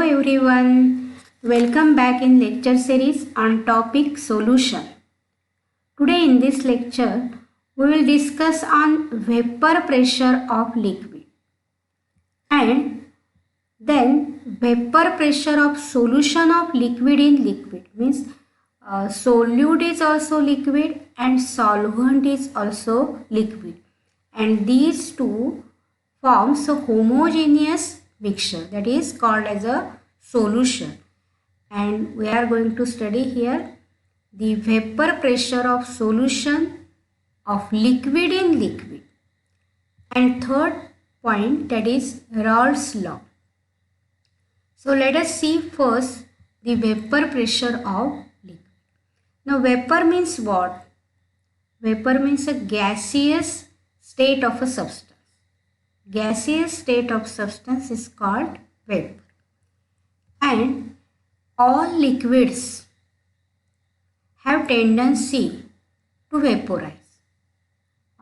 everyone, welcome back in lecture series on topic solution. Today in this lecture, we will discuss on vapor pressure of liquid and then vapor pressure of solution of liquid in liquid means solute is also liquid and solvent is also liquid, and these two forms a homogeneous mixture that is called as a solution. And we are going to study here the vapor pressure of solution of liquid in liquid, and third point, that is Raoult's law. So let us see first the vapor pressure of liquid. Now vapor means what? Vapor means a gaseous state of a substance. Gaseous state of substance is called vapor. And all liquids have tendency to vaporize,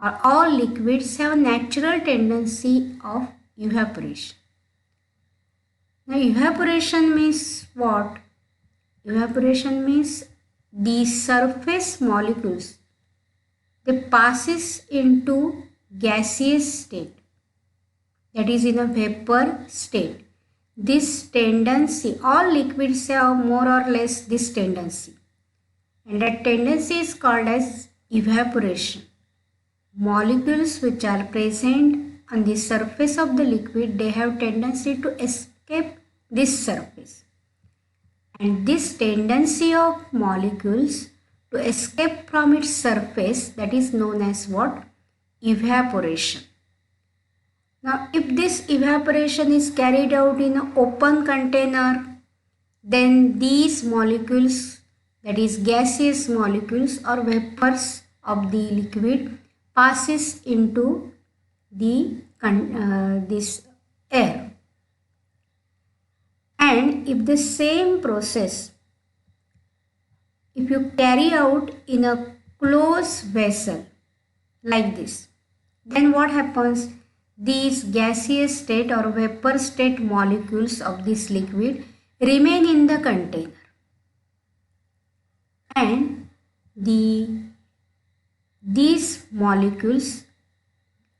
or all liquids have a natural tendency of evaporation. Now evaporation means what? Evaporation means the surface molecules, they passes into gaseous state, that is in a vapor state. This tendency, all liquids have more or less this tendency, and that tendency is called as evaporation. Molecules which are present on the surface of the liquid, they have tendency to escape this surface, and this tendency of molecules to escape from its surface, that is known as what? Evaporation. Now if this evaporation is carried out in an open container, then these molecules, that is gaseous molecules or vapors of the liquid, passes into the this air. And if the same process, if you carry out in a closed vessel like this, then what happens? These gaseous state or vapor state molecules of this liquid remain in the container, and these molecules,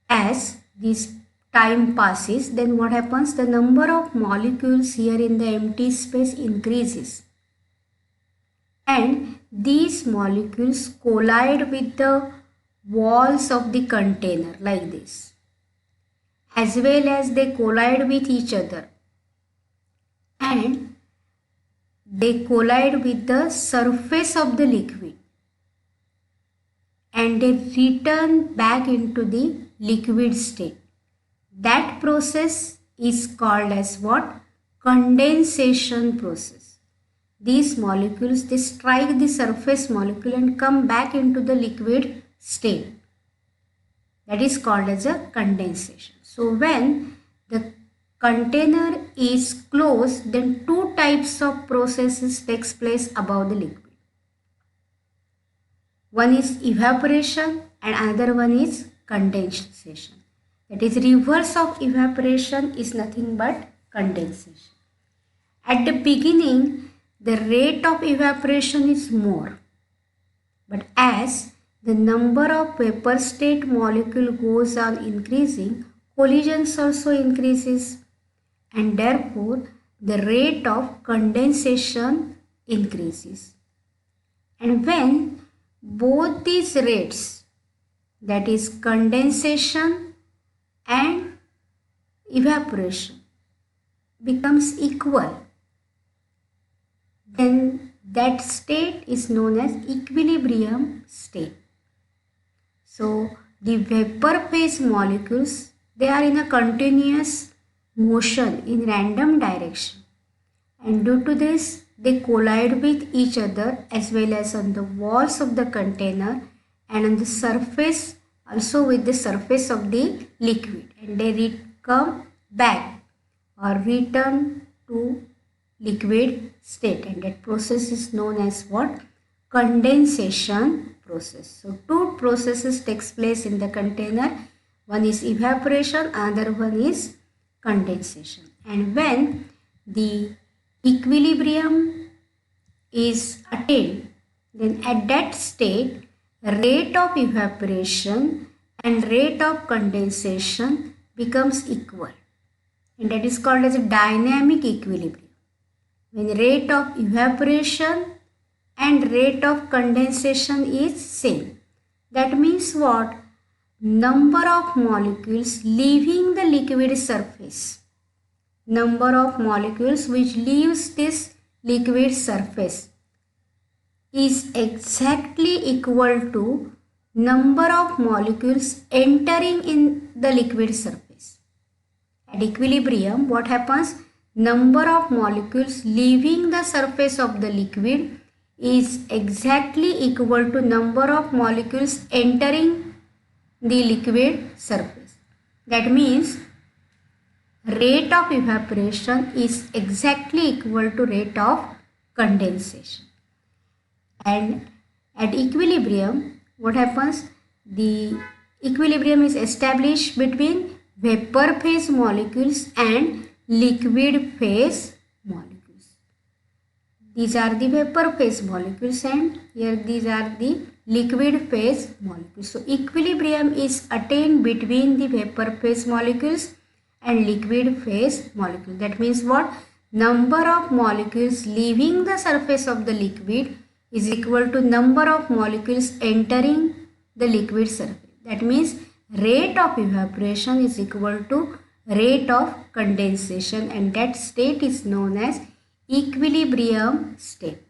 as this time passes, then what happens? The number of molecules here in the empty space increases, and these molecules collide with the walls of the container like this, as well as they collide with each other, and they collide with the surface of the liquid, and they return back into the liquid state. That process is called as what? Condensation process. These molecules, they strike the surface molecule and come back into the liquid state. That is called as a condensation. So when the container is closed, then two types of processes takes place above the liquid. One is evaporation and another one is condensation. That is, reverse of evaporation is nothing but condensation. At the beginning, the rate of evaporation is more, but as the number of vapor state molecule goes on increasing, collisions also increases, and therefore the rate of condensation increases. And when both these rates, that is condensation and evaporation, becomes equal, then that state is known as equilibrium state. So the vapor phase molecules, they are in a continuous motion in random direction, and due to this they collide with each other as well as on the walls of the container and on the surface, also with the surface of the liquid, and they come back or return to liquid state, and that process is known as what? Condensation process. So two processes takes place in the container. One is evaporation, another one is condensation. And when the equilibrium is attained, then at that state rate of evaporation and rate of condensation becomes equal, and that is called as a dynamic equilibrium. When rate of evaporation and rate of condensation is same, that means what? Number of molecules leaving the liquid surface, number of molecules which leaves this liquid surface is exactly equal to number of molecules entering in the liquid surface. At equilibrium, what happens? Number of molecules leaving the surface of the liquid is exactly equal to number of molecules entering the liquid surface. That means rate of evaporation is exactly equal to rate of condensation. And at equilibrium, what happens? The equilibrium is established between vapor phase molecules and liquid phase molecules. These are the vapor phase molecules and here these are the liquid phase molecules. So equilibrium is attained between the vapor phase molecules and liquid phase molecules. That means what? Number of molecules leaving the surface of the liquid is equal to number of molecules entering the liquid surface. That means rate of evaporation is equal to rate of condensation, and that state is known as equilibrium state.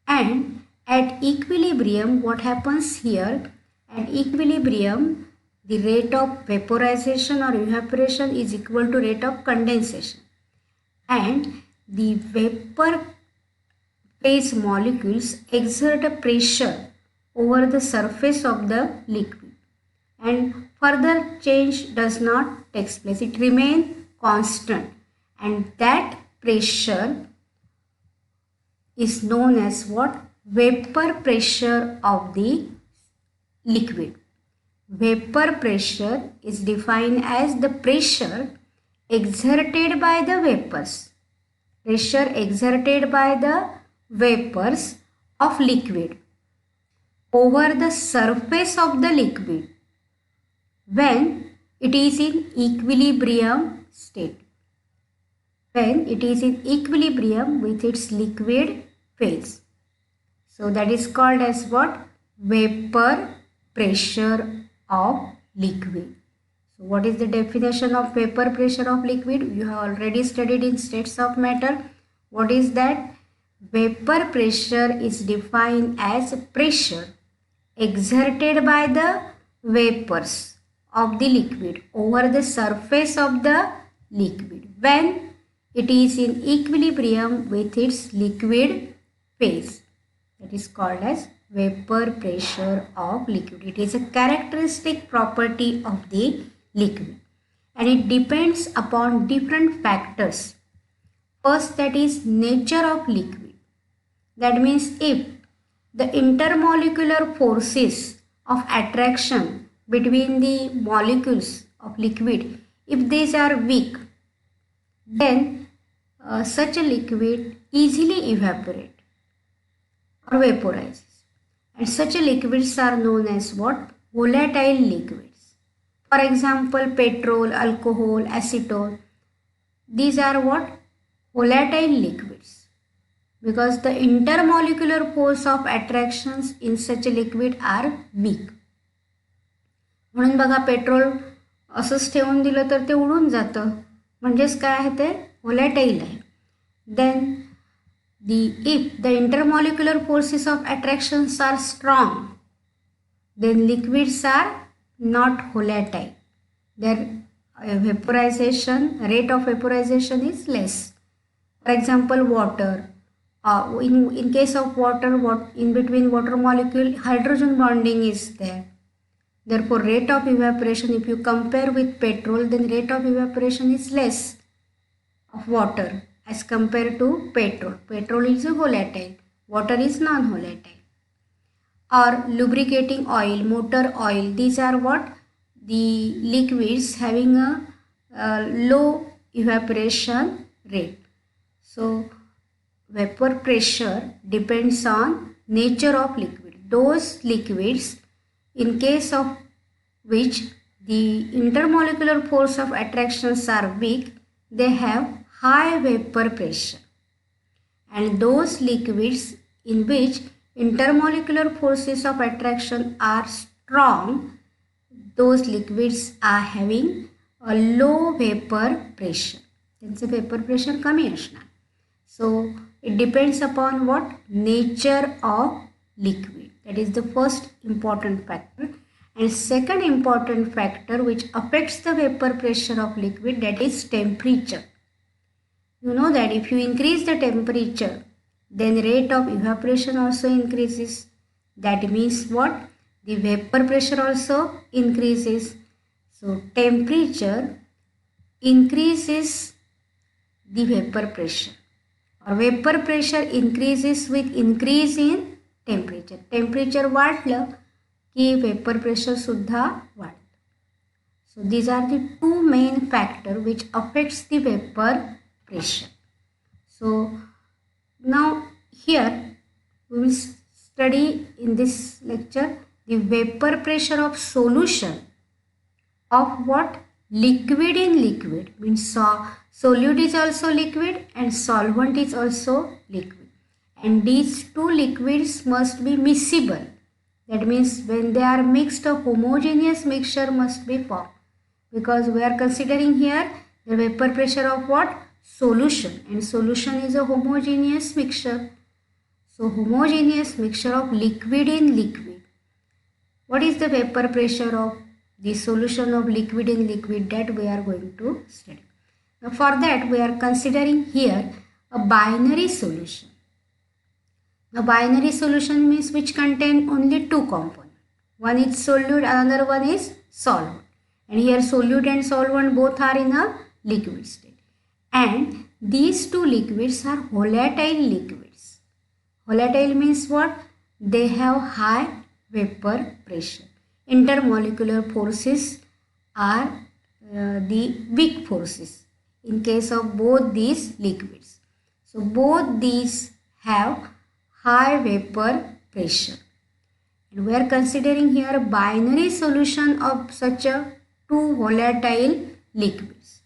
And at equilibrium, what happens here? At equilibrium, the rate of vaporization or evaporation is equal to rate of condensation, and the vapor phase molecules exert a pressure over the surface of the liquid, and further change does not take place. It remains constant, and that pressure is known as what? Vapor pressure of the liquid. Vapor pressure is defined as the pressure exerted by the vapors. Pressure exerted by the vapors of liquid over the surface of the liquid when it is in equilibrium state. When it is in equilibrium with its liquid phase. So that is called as what? Vapor pressure of liquid. So what is the definition of vapor pressure of liquid? You have already studied in states of matter. What is that? Vapor pressure is defined as pressure exerted by the vapors of the liquid over the surface of the liquid when it is in equilibrium with its liquid phase. That is called as vapor pressure of liquid. It is a characteristic property of the liquid, and it depends upon different factors. First, that is nature of liquid. That means if the intermolecular forces of attraction between the molecules of liquid, if these are weak, then such a liquid easily evaporates or vaporizes, and such a liquids are known as what? Volatile liquids. For example, petrol, alcohol, acetone, these are what? Volatile liquids, because the intermolecular force of attractions in such a liquid are weak. म्हणून बघा, petrol असंच ठेवून दिलं तर ते उडून जातं, म्हणजेच काय आहे ते? व्होलॅटाईल आहे. Then if the intermolecular forces of attractions are strong, then liquids are not volatile. Their vaporization, rate of vaporization is less. For example, water. In case of water, in between water molecule, hydrogen bonding is there. Therefore, rate of evaporation, if you compare with petrol, then rate of evaporation is less of water as compared to petrol. Petrol is a volatile, water is non-volatile. Or lubricating oil, motor oil, these are what? The liquids having a low evaporation rate. So vapor pressure depends on nature of liquid. Those liquids in case of which the intermolecular force of attractions are weak, they have high vapor pressure. And those liquids in which intermolecular forces of attraction are strong, those liquids are having a low vapor pressure. त्यांचं vapor pressure कमी असणार. So it depends upon what? Nature of liquid. That is the first important factor. And second important factor which affects the vapor pressure of liquid, that is temperature. You know that if you increase the temperature, then rate of evaporation also increases. That means what? The vapor pressure also increases. So temperature increases the vapor pressure, or vapor pressure increases with increase in temperature. Temperature वाढलं की vapor pressure सुद्धा वाढतं. So these are the two main factors which affects the vapor pressure. So now here we will study in this lecture the vapor pressure of solution of what? Liquid in liquid. Means solute is also liquid and solvent is also liquid. And these two liquids must be miscible. That means when they are mixed, a homogeneous mixture must be formed. Because we are considering here the vapor pressure of what? Solution. And solution is a homogeneous mixture. So homogeneous mixture of liquid in liquid. What is the vapor pressure of the solution of liquid in liquid? That we are going to study. Now for that we are considering here a binary solution. A binary solution means which contain only two components. One is solute, another one is solvent. And here solute and solvent both are in a liquid state. And these two liquids are volatile liquids. Volatile means what? They have high vapor pressure. Intermolecular forces are the weak forces in case of both these liquids. So both these have high vapor pressure. And we are considering here a binary solution of such a two volatile liquids,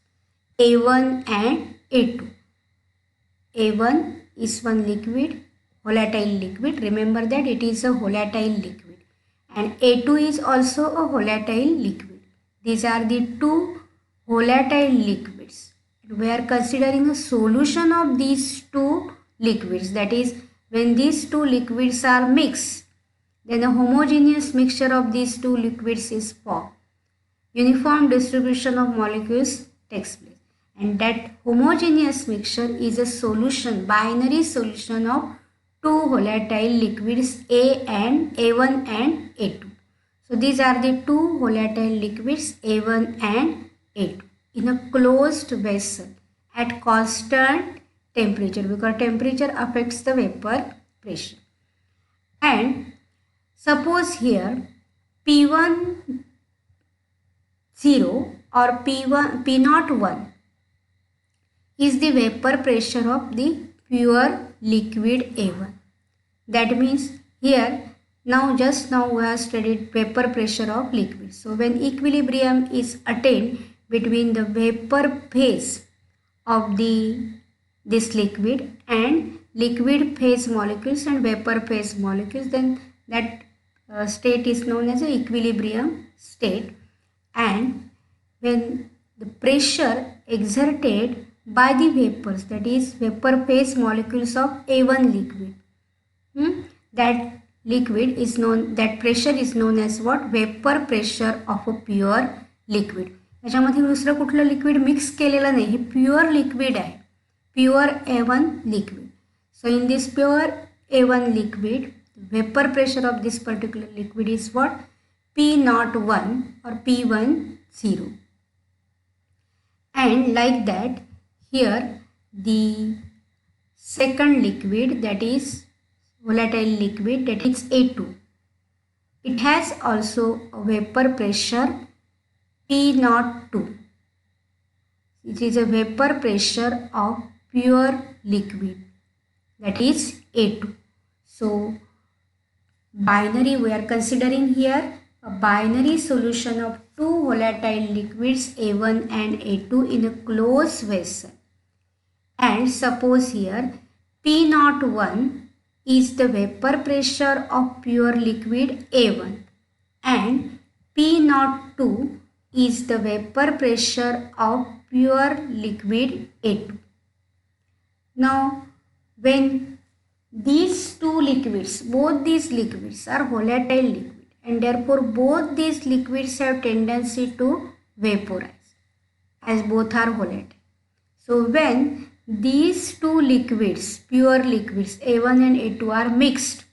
A1 and A2. A1 is one liquid, volatile liquid. Remember that it is a volatile liquid. And A2 is also a volatile liquid. These are the two volatile liquids. We are considering a solution of these two liquids. That is, when these two liquids are mixed, then a homogeneous mixture of these two liquids is formed. Uniform distribution of molecules takes place. And that homogeneous mixture is a solution, binary solution of two volatile liquids A1 and A2. So these are the two volatile liquids A1 and A2 in a closed vessel at constant temperature, because temperature affects the vapor pressure. And suppose here P1 0 or P0 1 is the vapor pressure of the pure liquid A1. That means here just now we have studied vapor pressure of liquid. So when equilibrium is attained between the vapor phase of this liquid and liquid phase molecules and vapor phase molecules, then that state is known as an equilibrium state. And when the pressure exerted by the vapors, that is vapor phase molecules of A1 liquid, that liquid is known, that pressure is known as what? Vapor pressure of a pure liquid. याच्यामध्ये दुसरं कुठलं liquid mix केलेलं नाही, हे pure liquid आहे, pure A1 liquid. So in this pure A1 liquid, vapor pressure of this particular liquid is what? P01 or P10. And like that, here the second liquid, that is volatile liquid, that is A2. It has also a vapor pressure P02. It is a vapor pressure of pure liquid, that is A2. So binary, we are considering here a binary solution of two volatile liquids A1 and A2 in a closed vessel. And suppose here P01 is the vapor pressure of pure liquid A1 and P02 is the vapor pressure of pure liquid A2. Now when these two liquids, both these liquids are volatile liquid and therefore both these liquids have tendency to vaporize as both are volatile. So when these two liquids, pure liquids A1 and A2 are mixed,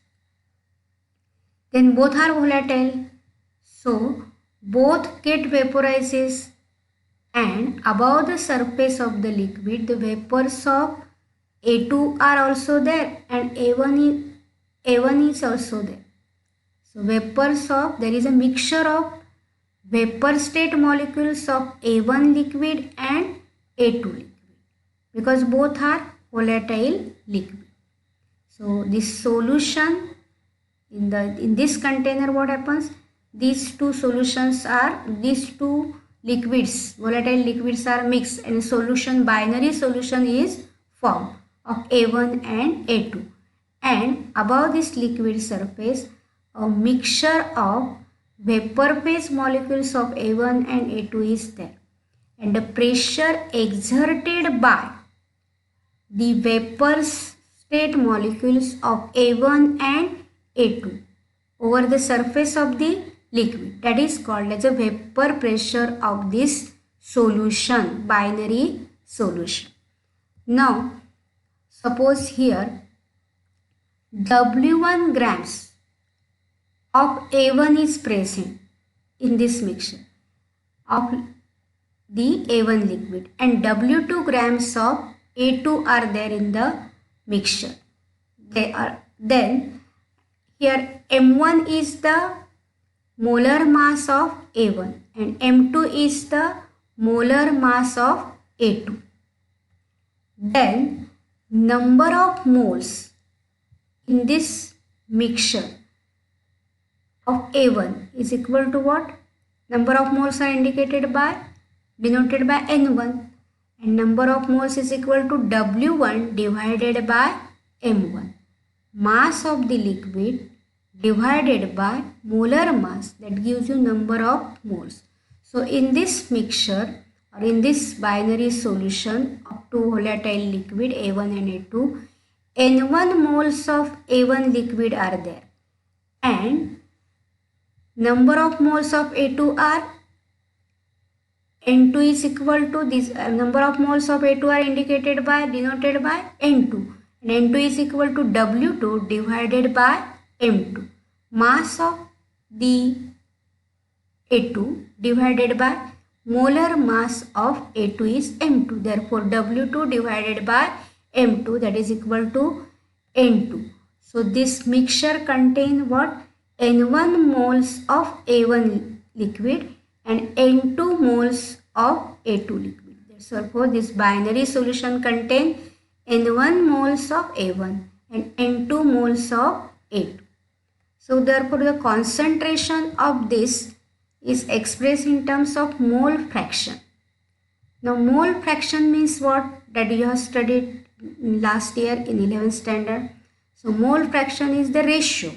then both are volatile. So both get vaporizes and above the surface of the liquid the vapors of A2 are also there and A1 is also there. So vapors of, there is a mixture of vapor state molecules of A1 liquid and A2 liquid because both are volatile liquid. So this solution in this container, what happens? These two liquids, volatile liquids are mixed and solution, binary solution is formed of A1 and A2, and above this liquid surface a mixture of vapor phase molecules of A1 and A2 is there, and the pressure exerted by the vapor state molecules of A1 and A2 over the surface of the liquid, that is called as a vapor pressure of this solution, binary solution. Now suppose here W1 grams of A1 is present in this mixture of the A1 liquid and W2 grams of A2 are there in the mixture. Then here M1 is the molar mass of A1 and M2 is the molar mass of A2. Then number of moles in this mixture of A1 is equal to what? Number of moles are denoted by N1 and number of moles is equal to W1 divided by M1. Mass of the liquid divided by molar mass, that gives you number of moles. So in this mixture or in this binary solution of two volatile liquid A1 and A2, N1 moles of A1 liquid are there and number of moles of A2 are N2 is equal to this, number of moles of A2 are denoted by N2 and N2 is equal to W2 divided by M2. Mass of the A2 divided by molar mass of A2 is M2. Therefore W2 divided by M2, that is equal to N2. So this mixture contains what? N1 moles of A1 liquid and N2 moles of A2 liquid. Therefore this binary solution contains N1 moles of A1 and N2 moles of A2. So therefore the concentration of this is expressed in terms of mole fraction. Now mole fraction means what? That you have studied last year in 11th standard. So mole fraction is the ratio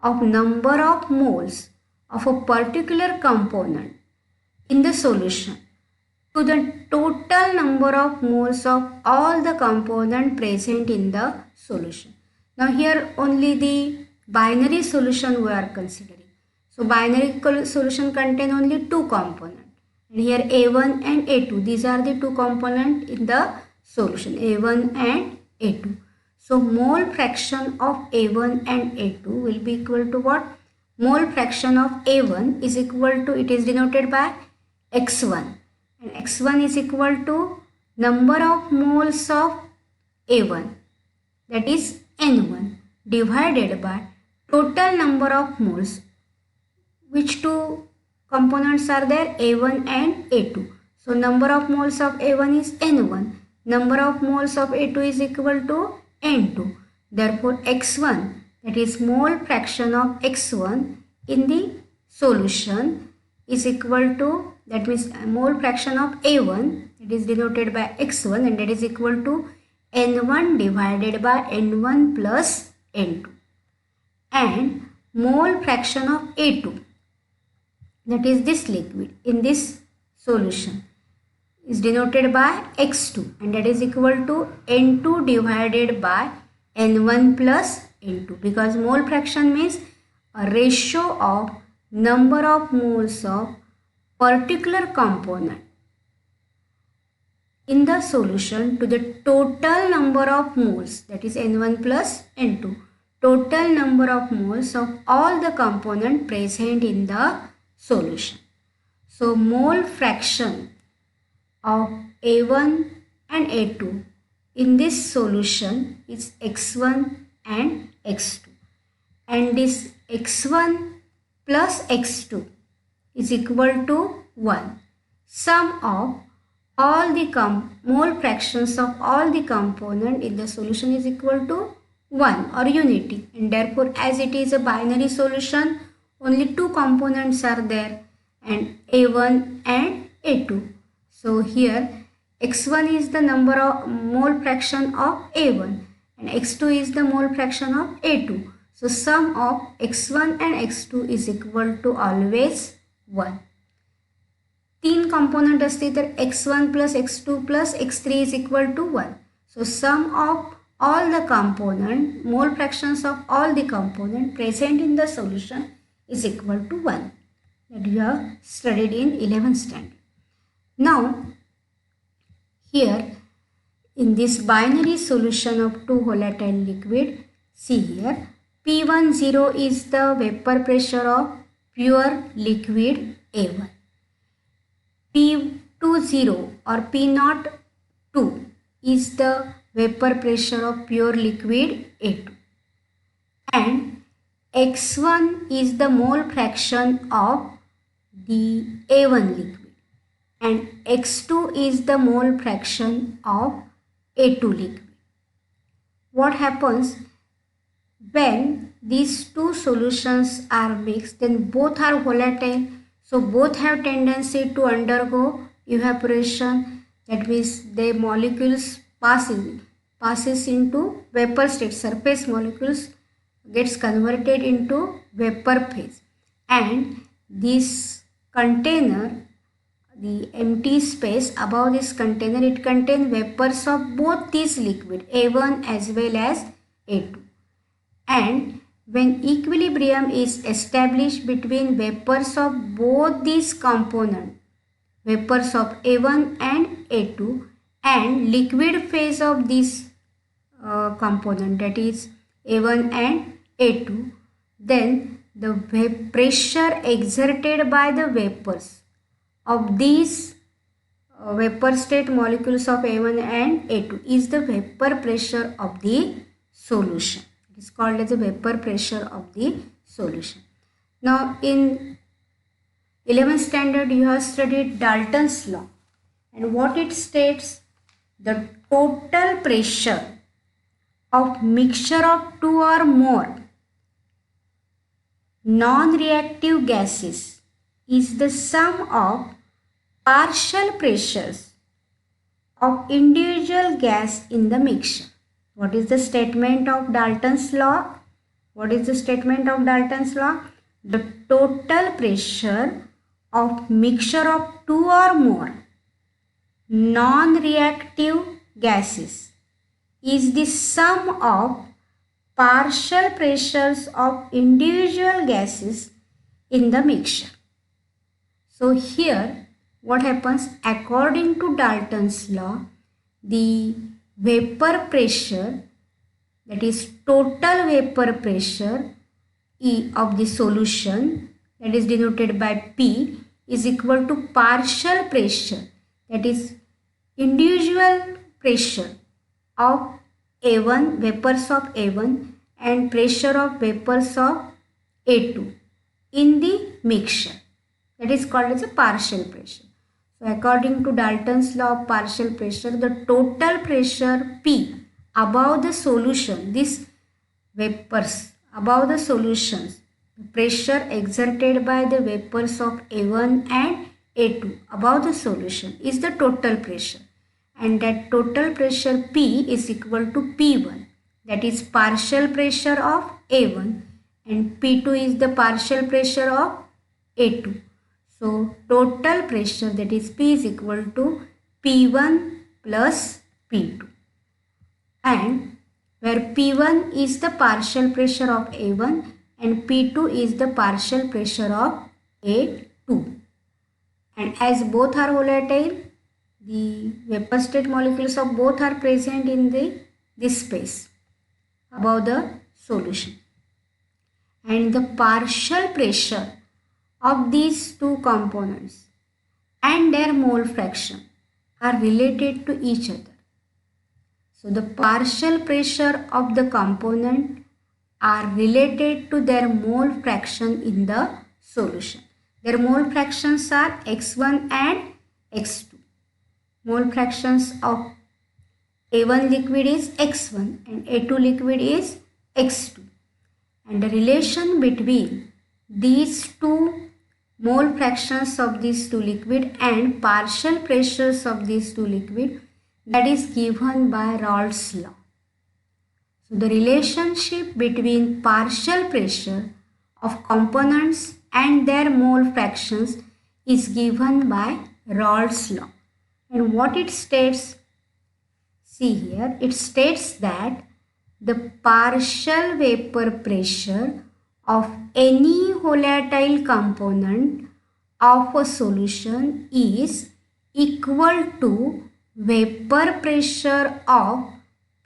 of number of moles of a particular component in the solution to the total number of moles of all the components present in the solution. Now here only the binary solution we are considering. So binary solution contain only two components. And here A1 and A2. These are the two components in the solution, A1 and A2. So mole fraction of A1 and A2 will be equal to what? Mole fraction of A1 is equal to, it is denoted by X1. And X1 is equal to number of moles of A1, that is N1, divided by total number of moles. Which two components are there? A1 and A2. So number of moles of A1 is N1. number of moles of A2 is equal to N2. Therefore, X1, that is mole fraction of X1 in the solution, is equal to, that means mole fraction of A1, that is denoted by X1, and that is equal to N1 divided by N1 plus N2. And mole fraction of A2, that is this liquid in this solution, is denoted by X2, and that is equal to N2 divided by N1 plus N2, because mole fraction means a ratio of number of moles of particular component in the solution to the total number of moles, that is N1 plus N2, total number of moles of all the component present in the solution. So mole fraction of A1 and A2 in this solution is X1 and X2, and this X1 plus X2 is equal to 1. Sum of all the mole fractions of all the component in the solution is equal to 1 or unity, and therefore as it is a binary solution, only two components are there, and A1 and A2. So here X1 is the number of mole fraction of A1 and X2 is the mole fraction of A2. So sum of X1 and X2 is equal to always 1. तीन component असते तर X1 plus X2 plus X3 is equal to 1. So sum of all the component, mole fractions of all the component present in the solution is equal to 1. That you have studied in 11th standard. Now here in this binary solution of two volatile liquid, see here P10 is the vapor pressure of pure liquid A1. P20 or P02 is the vapor pressure of pure liquid A2. And X1 is the mole fraction of the A1 liquid. And X2 is the mole fraction of A2 liquid. What happens when these two solutions are mixed? Then both are volatile, so both have tendency to undergo evaporation. That means the molecules passes into vapor state. Surface molecules gets converted into vapor phase, and this container, the empty space above this container, it contains vapors of both these liquid A1 as well as A2. And when equilibrium is established between vapors of both these components, vapors of A1 and A2, and liquid phase of this component, that is A1 and A2, then the pressure exerted by the vapors of these vapor state molecules of A1 and A2 is the vapor pressure of the solution. It is called as the vapor pressure of the solution. Now in 11th standard you have studied Dalton's law, and what it states: the total pressure of mixture of two or more non-reactive gases is the sum of partial pressures of individual gas in the mixture. What is the statement of Dalton's law? What is the statement of Dalton's law? The total pressure of mixture of two or more non-reactive gases is the sum of partial pressures of individual gases in the mixture. So here what happens? According to Dalton's law, the vapor pressure, that is total vapor pressure E of the solution, that is denoted by P, is equal to partial pressure, that is individual pressure of A1, vapors of A1, and pressure of vapors of A2 in the mixture. That is called as a partial pressure. So according to Dalton's law of partial pressure, the total pressure P above the solution, these vapors above the solutions, pressure exerted by the vapors of A1 and A2 above the solution is the total pressure, and that total pressure P is equal to P1, that is partial pressure of A1, and P2 is the partial pressure of A2. So total pressure, that is P, is equal to P1 plus P2, and where P1 is the partial pressure of A1 and P2 is the partial pressure of A2. And as both are volatile, the vapor state molecules of both are present in this space above the solution. And the partial pressure of these two components and their mole fraction are related to each other. So the partial pressure of the component are related to their mole fraction in the solution. Their mole fractions are x1 and x2. Mole fractions of A1 liquid is x1 and A2 liquid is x2. And the relation between these two mole fractions of these two liquid and partial pressures of these two liquid, that is given by Raoult's law. So the relationship between partial pressure of components and their mole fractions is given by Raoult's law. And what it states, see here, it states that the partial vapor pressure of any volatile component of a solution is equal to vapor pressure of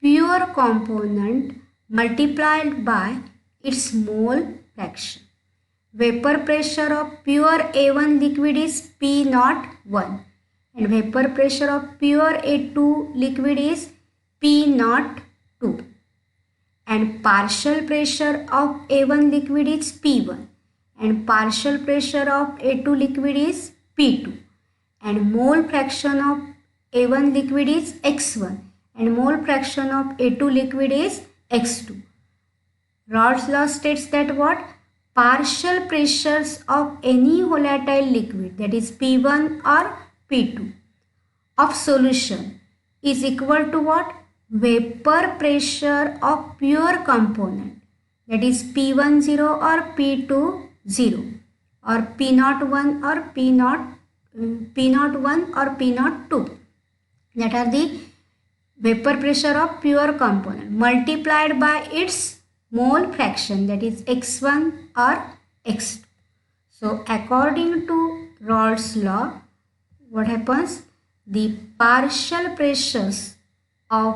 pure component multiplied by its mole fraction. Vapor pressure of pure A1 liquid is P01 and vapor pressure of pure A2 liquid is P02. And partial pressure of A1 liquid is P1 and partial pressure of A2 liquid is P2, and mole fraction of A1 liquid is x1 and mole fraction of A2 liquid is x2. Raoult's law states that what? Partial pressures of any volatile liquid, that is P1 or P2, of solution is equal to what? Vapor pressure of pure component, that is P10 or P20 or P01 or P01 or P02. That are the vapor pressure of pure component multiplied by its mole fraction, that is x1 or x2. So according to Raoult's law, what happens? The partial pressures of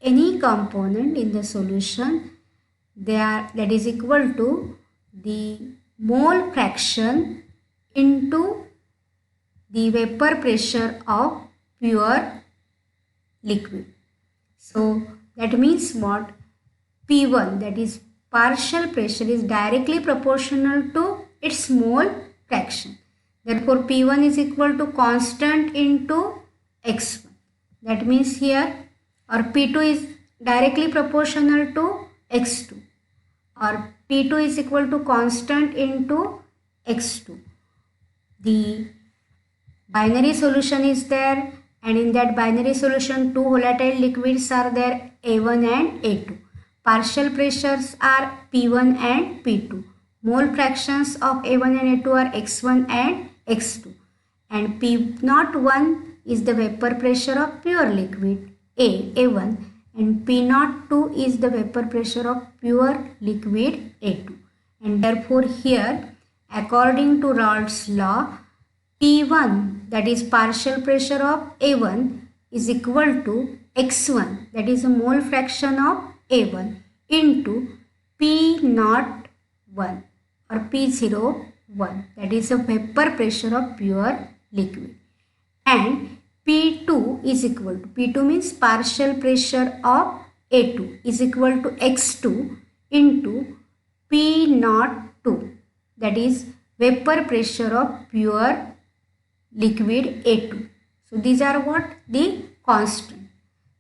any component in the solution, that is equal to the mole fraction into the vapor pressure of pure liquid. So that means what? P1, that is partial pressure, is directly proportional to its mole fraction. Therefore P1 is equal to constant into x1. That means here, or P2 is directly proportional to x2, or P2 is equal to constant into x2. The binary solution is there, and in that binary solution two volatile liquids are there, A1 and A2. Partial pressures are P1 and P2. Mole fractions of A1 and A2 are x1 and x2. And P01 is the vapor pressure of pure liquid A1, and P02 is the vapor pressure of pure liquid A2. And therefore here, according to Raoult's law, P1, that is partial pressure of A1, is equal to x1, that is a mole fraction of A1, into P01 or P01, that is a vapor pressure of pure liquid. And P2 is equal to, P2 means partial pressure of A2, is equal to x2 into P02, that is vapor pressure of pure liquid A2. So these are what? The constant.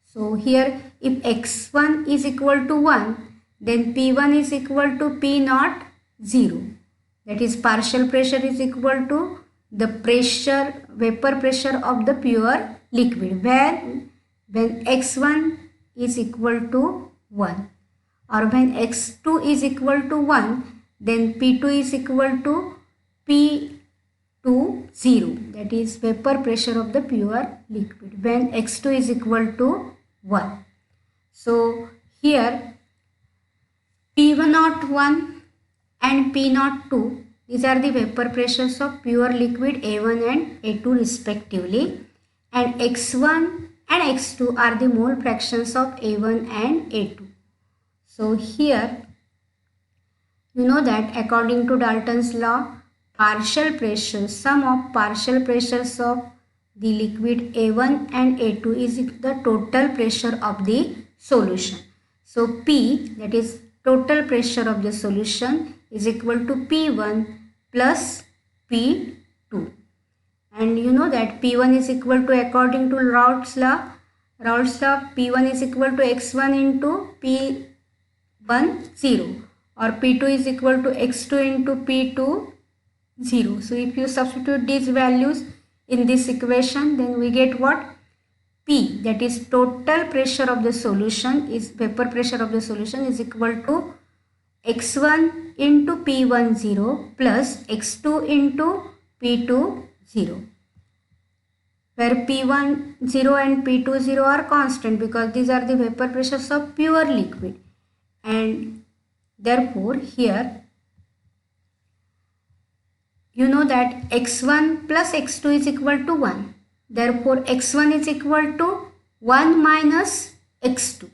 So here if x1 is equal to 1, then P1 is equal to P naught 0. That is partial pressure is equal to the pressure, vapor pressure of the pure liquid, when x1 is equal to 1, or when x2 is equal to 1, then P2 is equal to P2 0. That is vapor pressure of the pure liquid when x2 is equal to 1. So here P01 and P02, these are the vapor pressures of pure liquid A1 and A2 respectively, and x1 and x2 are the mole fractions of A1 and A2. So here you know that according to Dalton's law, partial pressure, sum of partial pressures of the liquid A1 and A2 is the total pressure of the solution. So P, that is total pressure of the solution, is equal to P1 plus P2. And you know that P1 is equal to, according to Raoult's law, P1 is equal to x1 into P1 0, or P2 is equal to x2 into P2 0. So if you substitute these values in this equation, then we get what? P, that is total pressure of the solution, is vapor pressure of the solution, is equal to x1 into P1 0 plus x2 into P2 0, where P1 0 and P2 0 are constant because these are the vapor pressures of pure liquid, and therefore here you know that x1 plus x2 is equal to 1. Therefore x1 is equal to 1 minus x2.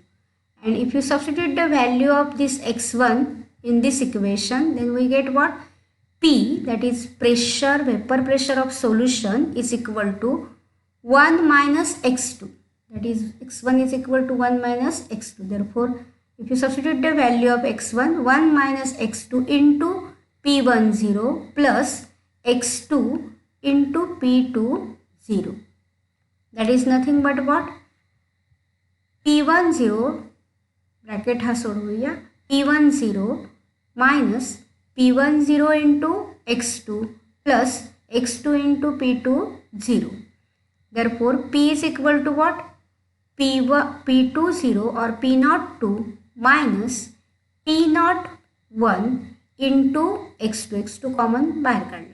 And if you substitute the value of this x1 in this equation, then we get what? P, that is pressure, vapor pressure of solution, is equal to 1 minus x2. That is x1 is equal to 1 minus x2. Therefore, if you substitute the value of x1, 1 minus x2 into P1 0 plus x2 into P2 0. That is nothing but what? P1 0 bracket ha सोडूया, P1 0 minus P1 0 into x2 plus x2 into P2 0. Therefore P is equal to what? P2 0 or P0 2 minus P0 1 into x2 common बाहर काढला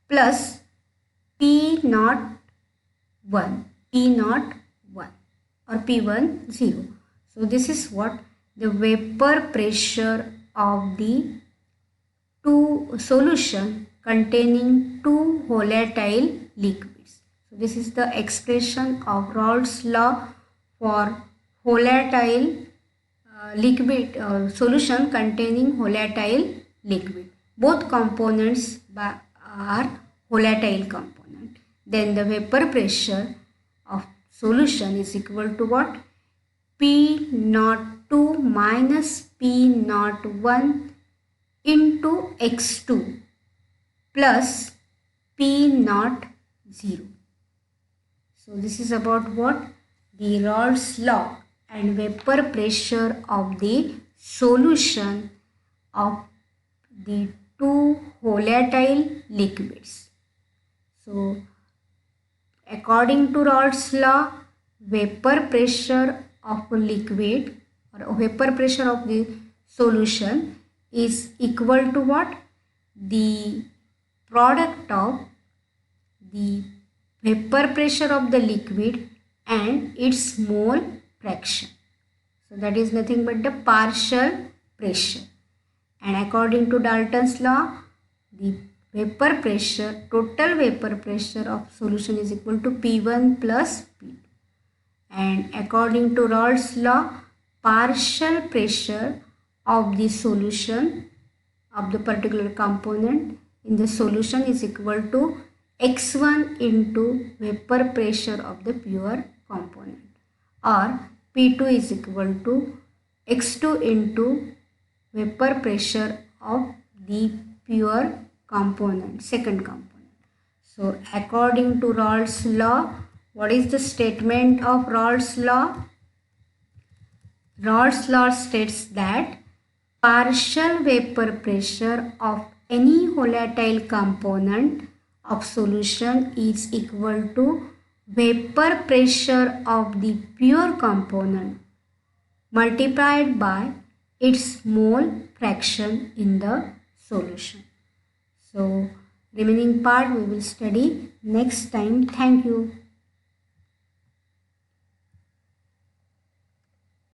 plus P0 1 or P1 0. So this is what the vapor pressure of the solution containing two volatile liquids. So this is the expression of Raoult's law for volatile liquid solution containing volatile liquid. Both components are volatile component. Then the vapor pressure of solution is equal to what? P02 minus P01 into x2 plus P0. So this is about what? The Raoult's law and vapor pressure of the solution of the two volatile liquids. So according to Raoult's law, vapor pressure of a liquid or vapor pressure of the solution is equal to what? The product of the vapor pressure of the liquid and its mole fraction. So that is nothing but the partial pressure. And according to Dalton's law, the vapor pressure, total vapor pressure of solution is equal to P1 plus P2. And according to Raoult's law, partial pressure of the solution of the particular component in the solution is equal to x1 into vapor pressure of the pure component, or P2 is equal to x2 into vapor pressure of the pure component, second component. So according to Raoult's law, what is the statement of Raoult's law? Raoult's law states that partial vapor pressure of any volatile component of solution is equal to vapor pressure of the pure component multiplied by its mole fraction in the solution. So remaining part we will study next time. Thank you.